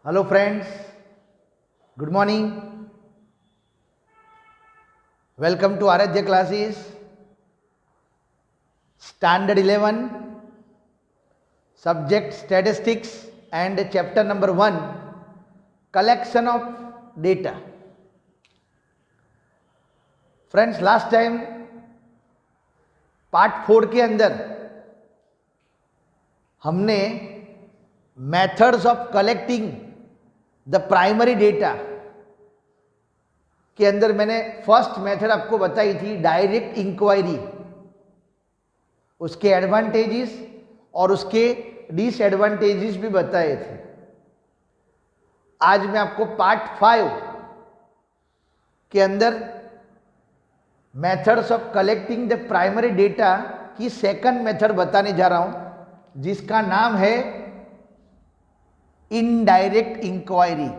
Hello friends, good morning. Welcome to Aradhya classes, Standard 11, Subject Statistics and Chapter number 1, Collection of Data. Friends, last time part 4 के अंदर हमने methods of collecting the primary data के अंदर मैंने first method आपको बताई थी direct inquiry, उसके एडवांटेजेस और उसके डिसएडवांटेजेस भी बताए थे। आज मैं आपको पार्ट 5 के अंदर methods of collecting the primary data की सेकंड मेथड बताने जा रहा हूं, जिसका नाम है इनडायरेक्ट इंक्वायरी।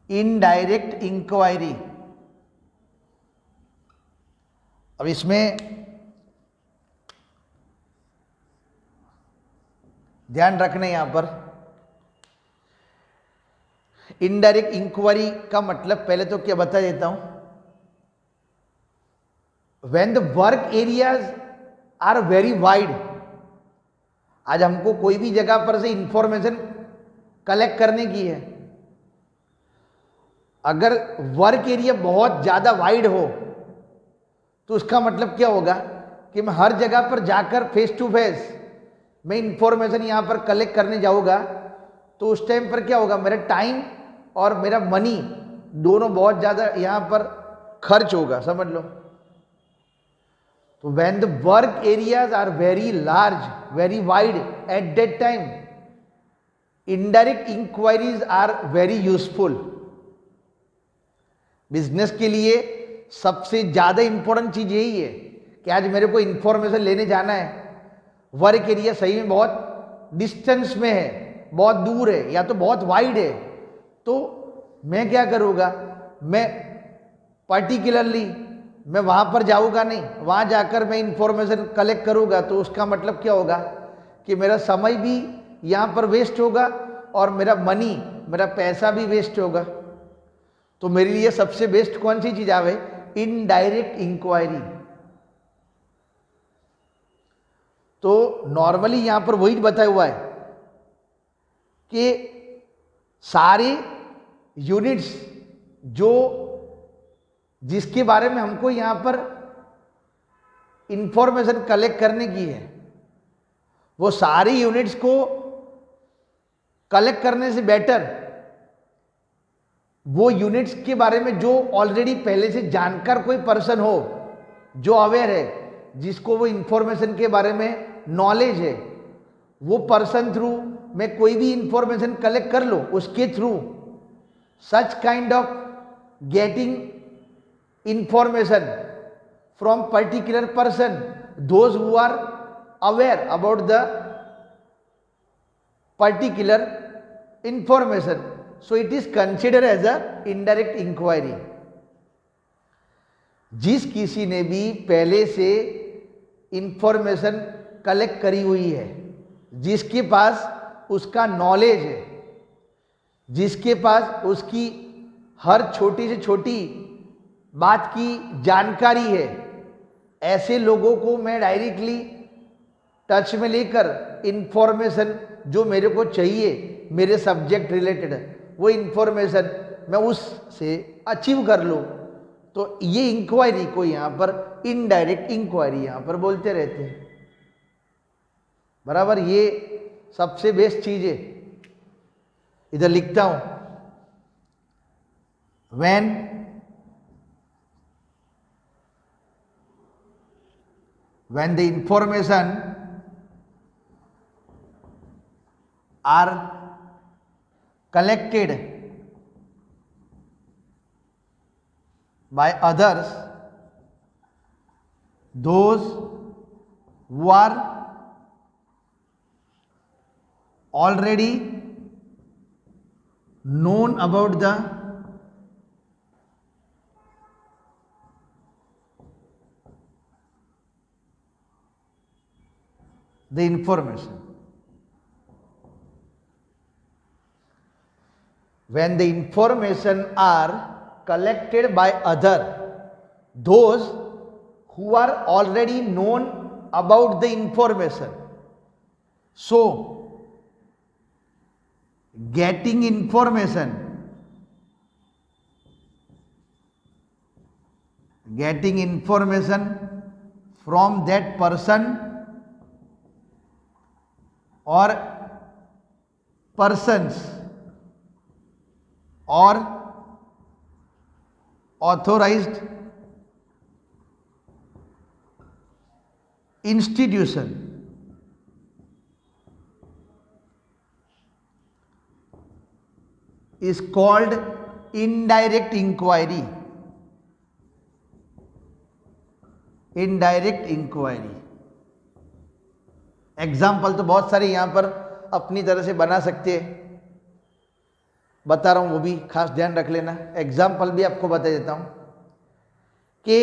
Indirect inquiry. अब इसमें ध्यान रखना, यहां पर इनडायरेक्ट इंक्वायरी का मतलब पहले तो क्या बता देता हूं। When the work areas are very wide, आज हमको कोई भी जगह पर से इंफॉर्मेशन कलेक्ट करने की है। अगर वर्क एरिया बहुत ज्यादा वाइड हो तो उसका मतलब क्या होगा कि मैं हर जगह पर जाकर फेस टू फेस मैं इंफॉर्मेशन यहां पर कलेक्ट करने जाऊंगा, तो उस टाइम पर क्या होगा, मेरा टाइम और मेरा मनी दोनों बहुत ज्यादा यहां पर खर्च होगा, समझ लो। तो when the work areas are very large, very wide, at that time indirect inquiries are very useful. Business के लिए सबसे ज्यादा इंपॉर्टेंट चीज यही है कि आज मेरे को इंफॉर्मेशन लेने जाना है, वर्क एरिया सही में बहुत डिस्टेंस में है, बहुत दूर है या तो बहुत वाइड है, तो मैं क्या करूँगा, मैं पर्टिकुलरली मैं वहां पर जाऊंगा नहीं, वहां जाकर मैं इंफॉर्मेशन कलेक्ट करूंगा, तो उसका मतलब क्या होगा कि मेरा समय भी यहां पर वेस्ट होगा और मेरा मनी, मेरा पैसा भी वेस्ट होगा। तो मेरे लिए सबसे बेस्ट कौन सी चीज आवे, इनडायरेक्ट इंक्वायरी। तो नॉर्मली यहां पर वही बताया हुआ है कि सारे यूनिट्स जो जिसके बारे में हमको यहां पर इंफॉर्मेशन कलेक्ट करने की है, वो सारी यूनिट्स को कलेक्ट करने से बेटर वो यूनिट्स के बारे में जो ऑलरेडी पहले से जानकार कोई पर्सन हो, जो अवेयर है, जिसको वो इंफॉर्मेशन के बारे में नॉलेज है, वो पर्सन थ्रू मैं कोई भी इंफॉर्मेशन कलेक्ट कर लो, उसके through such kind of getting information from particular person, those who are aware about the particular information, so it is considered as a indirect inquiry। जिस किसी ने भी पहले से इंफॉर्मेशन कलेक्ट करी हुई है, जिसके पास उसका नॉलेज है, जिसके पास उसकी हर छोटी से छोटी बात की जानकारी है, ऐसे लोगों को मैं डायरेक्टली टच में लेकर इंफॉर्मेशन जो मेरे को चाहिए, मेरे सब्जेक्ट रिलेटेड वो इंफॉर्मेशन मैं उससे अचीव कर लूँ। तो ये इंक्वायरी को यहाँ पर इनडायरेक्ट इंक्वायरी यहाँ पर बोलते रहते हैं, बराबर। ये सबसे बेस्ट चीज है। इधर लिखता हूं, when the information are collected by others, those who are already known about the information, when the information are collected by other, those who are already known about the information. So getting information from that person or persons or authorized institution is called indirect inquiry. Indirect inquiry. Example तो बहुत सारे यहां पर अपनी तरह से बना सकते हैं, बता रहा हूं, वो भी खास ध्यान रख लेना। एग्जाम्पल भी आपको बता देता हूं कि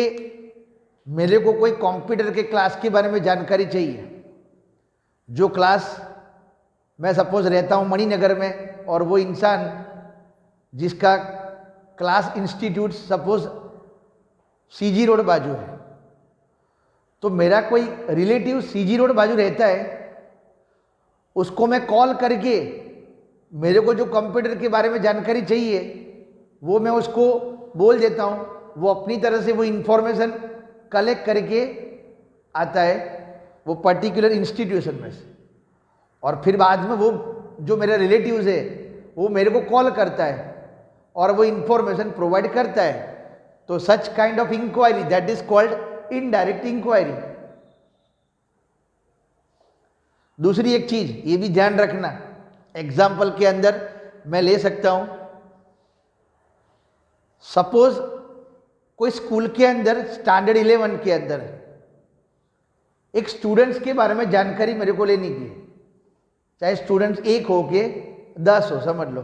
मेरे को कोई कंप्यूटर के क्लास के बारे में जानकारी चाहिए, जो क्लास मैं सपोज रहता हूं मणिनगर में, और वो इंसान जिसका class institute suppose CG road बाजू है, तो मेरा कोई रिलेटिव सीजी रोड बाजू रहता है, उसको मैं कॉल करके मेरे को जो कंप्यूटर के बारे में जानकारी चाहिए वो मैं उसको बोल देता हूं, वो अपनी तरह से वो इंफॉर्मेशन कलेक्ट करके आता है वो पर्टिकुलर इंस्टीट्यूशन में से, और फिर बाद में वो जो मेरा रिलेटिव्स है वो मेरे को कॉल करता है और वो इंफॉर्मेशन प्रोवाइड करता है। तो such kind of inquiry that is called indirect inquiry. दूसरी एक चीज ये भी ध्यान रखना, एग्जाम्पल के अंदर मैं ले सकता हूं, सपोज कोई स्कूल के अंदर स्टैंडर्ड 11 के अंदर एक स्टूडेंट्स के बारे में जानकारी मेरे को लेनी की, चाहे स्टूडेंट्स 1 हो के 10 हो, समझ लो,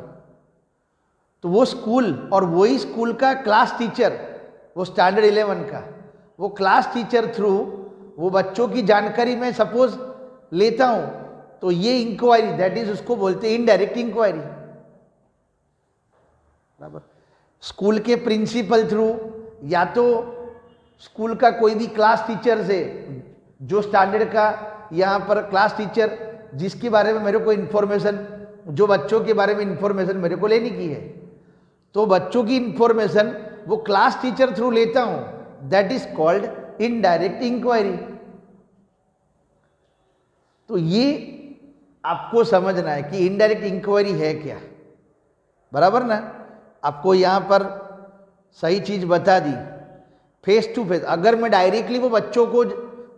तो वो स्कूल और वही स्कूल का क्लास टीचर, वो स्टैंडर्ड 11 का वो क्लास टीचर थ्रू वो बच्चों की जानकारी मैं सपोज लेता हूं, तो ये इंक्वायरी दैट इज उसको बोलते हैं इनडायरेक्ट इंक्वायरी। बराबर। स्कूल के प्रिंसिपल थ्रू या तो स्कूल का कोई भी क्लास टीचर से, जो स्टैंडर्ड का यहाँ पर क्लास टीचर जिसके बारे में मेरे को इन्फॉर्मेशन, जो बच्चों के बारे में इन्फॉर्मेशन मेरे को लेने की है, तो बच्चों की इन्फॉर्मेशन वो क्लास टीचर थ्रू लेता हूं, that is called indirect inquiry. तो ये आपको समझना है कि इनडायरेक्ट इंक्वायरी है क्या, बराबर ना। आपको यहां पर सही चीज बता दी, फेस टू फेस। अगर मैं डायरेक्टली वो बच्चों को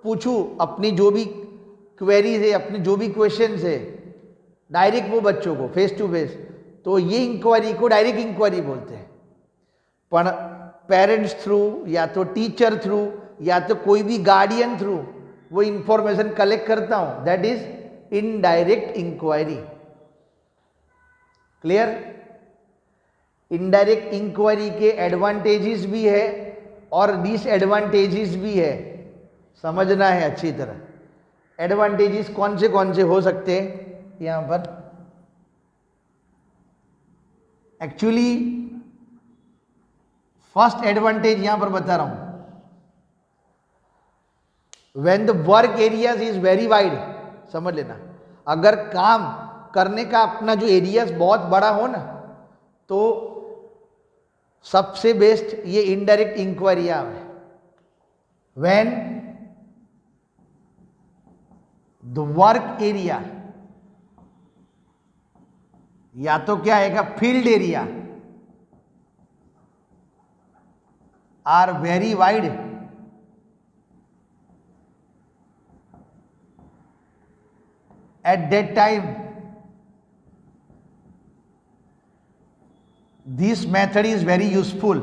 पूछूं अपनी जो भी क्वेरीज है, अपने जो भी क्वेश्चन है, डायरेक्ट वो बच्चों को फेस टू फेस, तो ये इंक्वायरी को डायरेक्ट इंक्वायरी बोलते हैं। पर पेरेंट्स थ्रू या तो टीचर थ्रू या तो कोई भी गार्डियन थ्रू वो इंफॉर्मेशन कलेक्ट करता हूं, that is indirect inquiry. Clear. Indirect inquiry के एडवांटेजेस भी है और डिसएडवांटेजेस भी है, समझना है अच्छी तरह। एडवांटेजेस कौन से हो सकते हैं यहां पर, एक्चुअली फर्स्ट एडवांटेज यहां पर बता रहा हूं, when the work areas is very wide, समझ लेना, अगर काम करने का अपना जो एरियाज बहुत बड़ा हो ना, तो सबसे बेस्ट ये इनडायरेक्ट इंक्वायरी है। व्हेन द वर्क एरिया, या तो क्या आएगा field area, are very wide, at that time this method is very useful,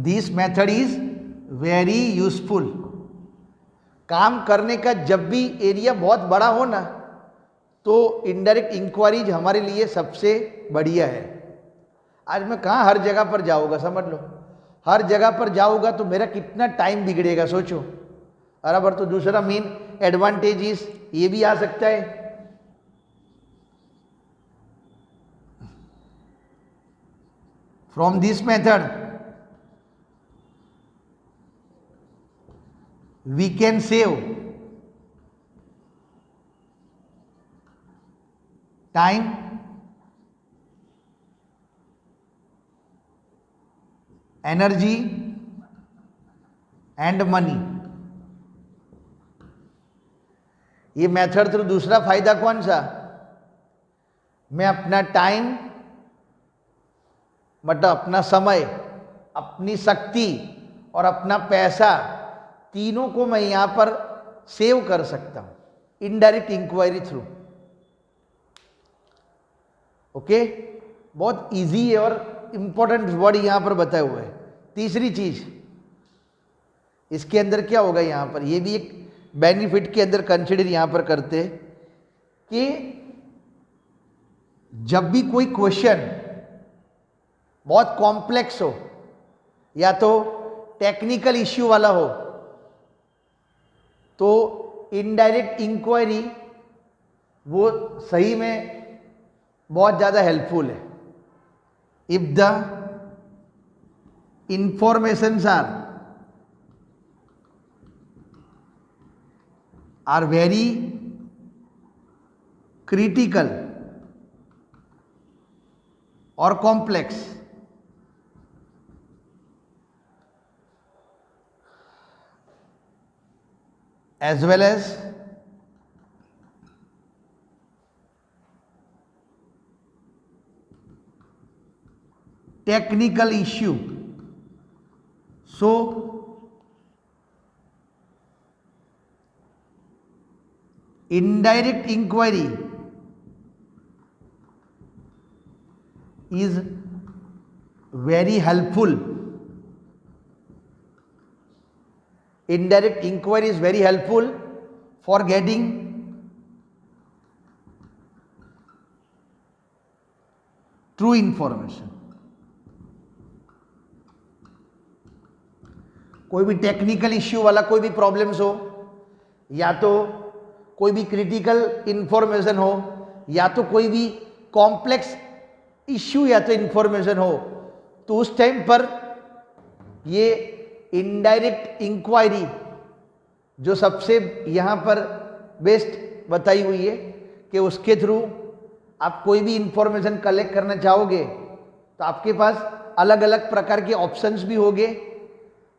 this method is very useful। काम करने का जब भी एरिया बहुत बड़ा हो ना, तो इनडायरेक्ट इंक्वायरीज हमारे लिए सबसे बढ़िया है। आज मैं कहाँ हर जगह पर जाऊंगा, समझ लो, हर जगह पर जाऊंगा तो मेरा कितना टाइम बिगड़ेगा, सोचो, बराबर। तो दूसरा मेन एडवांटेजेस ये भी आ सकता है। From this method, we can save time, energy and money. ये मेथड थ्रू दूसरा फायदा कौन सा? मैं अपना टाइम मतलब अपना समय, अपनी शक्ति और अपना पैसा तीनों को मैं यहां पर सेव कर सकता हूं इनडायरेक्ट इंक्वायरी थ्रू. ओके, बहुत इजी है और इंपॉर्टेंट वर्ड यहां पर बताए हुए है. तीसरी चीज इसके अंदर क्या होगा, यहां पर ये भी एक बेनिफिट के अंदर कंसिडर यहां पर करते हैं कि जब भी कोई क्वेश्चन बहुत कॉम्प्लेक्स हो या तो टेक्निकल इश्यू वाला हो तो इनडायरेक्ट इंक्वायरी वो सही में बहुत ज़्यादा हेल्पफुल है. If the informations are very critical और complex, as well as technical issue. So indirect inquiry is very helpful. Indirect inquiry is very helpful for getting true information. कोई भी टेक्निकल इश्यू वाला कोई भी प्रॉब्लम्स हो या तो कोई भी क्रिटिकल इंफॉर्मेशन हो या तो कोई भी कॉम्प्लेक्स इश्यू या तो इंफॉर्मेशन हो तो उस टाइम पर ये इनडायरेक्ट इंक्वायरी जो सबसे यहाँ पर बेस्ट बताई हुई है कि उसके थ्रू आप कोई भी इंफॉर्मेशन कलेक्ट करना चाहोगे तो आपके पास अलग अलग प्रकार के ऑप्शंस भी होंगे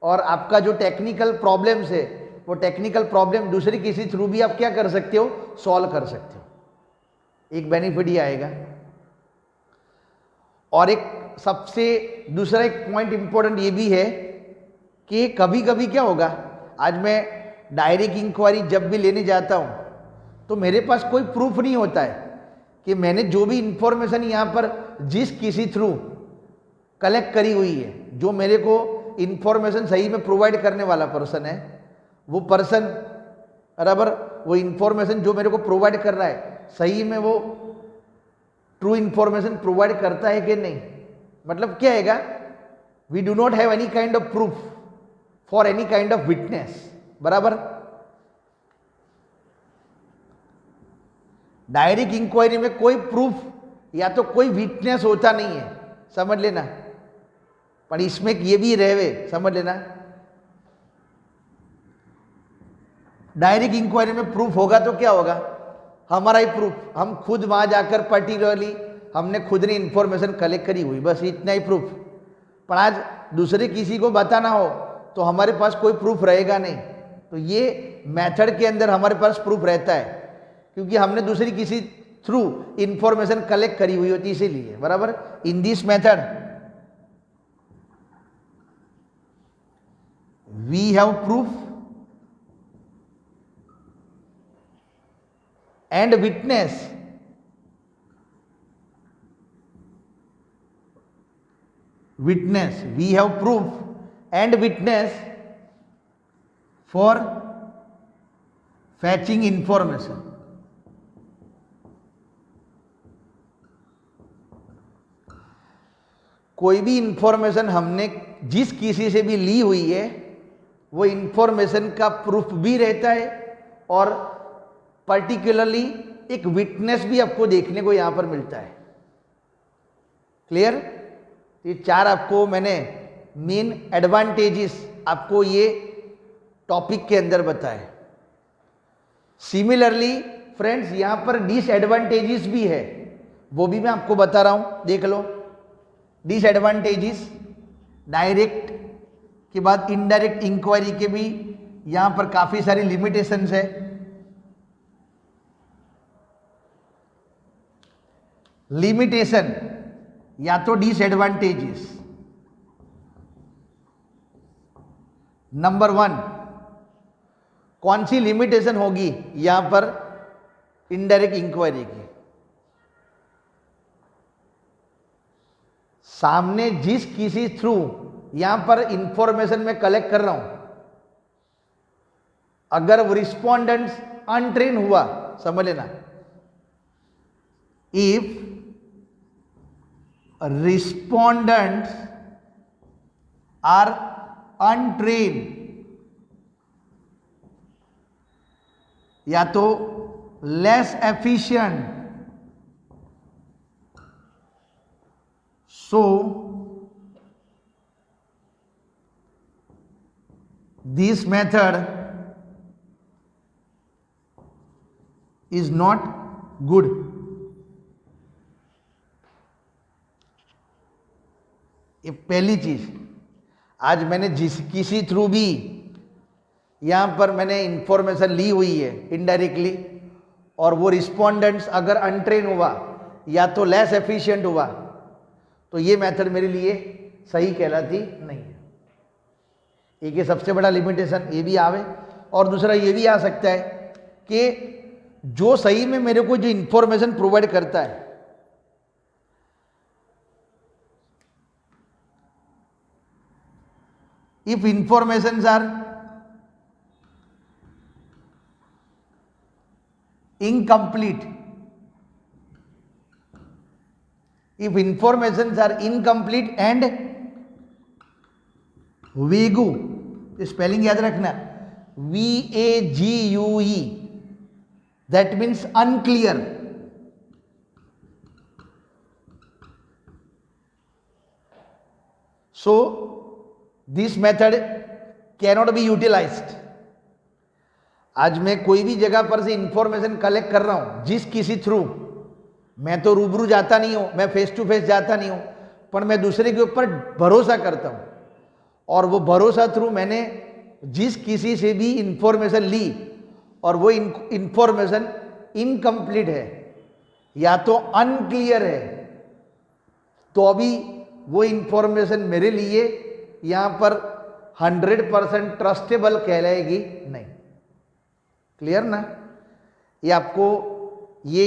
और आपका जो टेक्निकल प्रॉब्लम्स है वो टेक्निकल प्रॉब्लम दूसरी किसी थ्रू भी आप क्या कर सकते हो, सॉल्व कर सकते हो. एक बेनिफिट ये आएगा. और एक सबसे दूसरा एक पॉइंट इंपॉर्टेंट ये भी है कि कभी कभी क्या होगा, आज मैं डायरेक्ट इंक्वायरी जब भी लेने जाता हूँ तो मेरे पास कोई प्रूफ नहीं होता है कि मैंने जो भी इंफॉर्मेशन यहाँ पर जिस किसी थ्रू कलेक्ट करी हुई है, जो मेरे को इंफॉर्मेशन सही में प्रोवाइड करने वाला पर्सन है, वो पर्सन बराबर वो इंफॉर्मेशन जो मेरे को प्रोवाइड कर रहा है सही में वो ट्रू इंफॉर्मेशन प्रोवाइड करता है कि नहीं. मतलब क्या हैगा, we do not have any kind of proof for any kind of witness. बराबर, डायरेक्ट इंक्वायरी में कोई प्रूफ या तो कोई विटनेस होता नहीं है, समझ लेना. पर इसमें ये भी रहे, समझ लेना. डायरेक्ट इंक्वायरी में प्रूफ होगा तो क्या होगा, हमारा ही प्रूफ, हम खुद वहां जाकर पर्टिकुलरली हमने खुद ने इंफॉर्मेशन कलेक्ट करी हुई, बस इतना ही प्रूफ. पर आज दूसरे किसी को बताना हो तो हमारे पास कोई प्रूफ रहेगा नहीं. तो ये मेथड के अंदर हमारे पास प्रूफ रहता है क्योंकि हमने दूसरी किसी थ्रू इंफॉर्मेशन कलेक्ट करी हुई होती, इसीलिए. बराबर, in this method we have proof and witness. Witness, we have proof and witness for fetching information. कोई भी इंफॉर्मेशन हमने जिस किसी से भी ली हुई है वो इंफॉर्मेशन का प्रूफ भी रहता है और पर्टिकुलरली एक विटनेस भी आपको देखने को यहां पर मिलता है. क्लियर? तो ये 4 आपको मैंने मेन एडवांटेजेस आपको ये टॉपिक के अंदर बताए। सिमिलरली फ्रेंड्स यहाँ पर डिसएडवांटेजेस भी है, वो भी मैं आपको बता रहा हूँ, देख लो। डिसएडवांटेजेस, डायरेक्ट के बाद इनडायरेक्ट इंक्वायरी के भी यहाँ पर काफ़ी सारी लिमिटेशंस है। लिमिटेशन या तो डिसएडवांटेजेस, नंबर 1 कौन सी लिमिटेशन होगी यहां पर इनडायरेक्ट इंक्वायरी की? सामने जिस किसी थ्रू यहां पर इंफॉर्मेशन मैं कलेक्ट कर रहा हूं, अगर वो रिस्पोंडेंट्स अनट्रेन हुआ, समझ लेना, इफ respondents are untrained, या तो less efficient, so this method is not good. ये पहली चीज। आज मैंने किसी थ्रू भी यहाँ पर मैंने इंफॉर्मेशन ली हुई है इनडायरेक्टली, और वो रिस्पोंडेंट्स अगर अनट्रेन हुआ या तो लेस एफिशिएंट हुआ, तो ये मेथड मेरे लिए सही कहलाती नहीं है। एक ये सबसे बड़ा लिमिटेशन ये भी आवे, और दूसरा ये भी आ सकता है कि जो सही में मेरे को जो इंफॉर्मेशन प्रोवाइड करता है, if informations are incomplete, if informations are incomplete and vague, spelling याद रखना, VAGUE, that means unclear, so this method cannot be utilised. आज मैं कोई भी जगह पर से इंफॉर्मेशन कलेक्ट कर रहा हूं, जिस किसी थ्रू, मैं तो रूबरू जाता नहीं हूं, मैं फेस टू फेस जाता नहीं हूं, पर मैं दूसरे के ऊपर भरोसा करता हूं, और वो भरोसा थ्रू मैंने जिस किसी से भी इंफॉर्मेशन ली और वो इंफॉर्मेशन इनकम्प्लीट है या तो अनक्लियर है, तो अभी वो इंफॉर्मेशन मेरे लिए यहां पर 100% ट्रस्टेबल कहलाएगी नहीं। क्लियर ना? ये आपको ये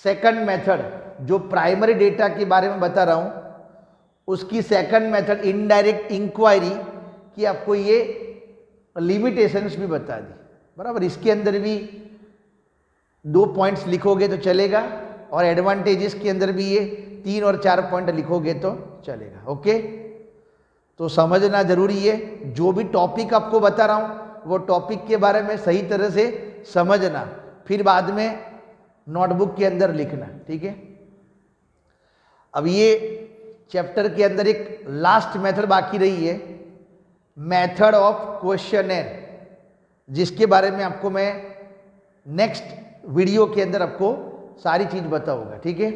सेकंड मेथड जो प्राइमरी डेटा के बारे में बता रहा हूं, उसकी सेकंड मेथड इनडायरेक्ट इंक्वायरी की आपको ये लिमिटेशंस भी बता दी। बराबर, इसके अंदर भी 2 पॉइंट्स लिखोगे तो चलेगा, और एडवांटेजेस के अंदर भी ये 3 और 4 पॉइंट लिखोगे तो चलेगा। ओके, तो समझना जरूरी है। जो भी टॉपिक आपको बता रहा हूं वो टॉपिक के बारे में सही तरह से समझना, फिर बाद में नोटबुक के अंदर लिखना। ठीक है, अब ये चैप्टर के अंदर एक लास्ट मेथड बाकी रही है, मेथड ऑफ क्वेश्चनर, जिसके बारे में आपको मैं नेक्स्ट वीडियो के अंदर आपको सारी चीज बताऊंगा। ठीक है,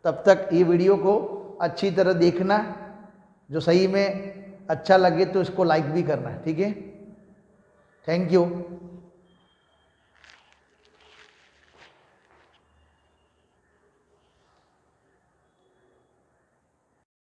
तब तक ये वीडियो को अच्छी तरह देखना, जो सही में अच्छा लगे तो इसको लाइक भी करना। ठीक है, थैंक यू।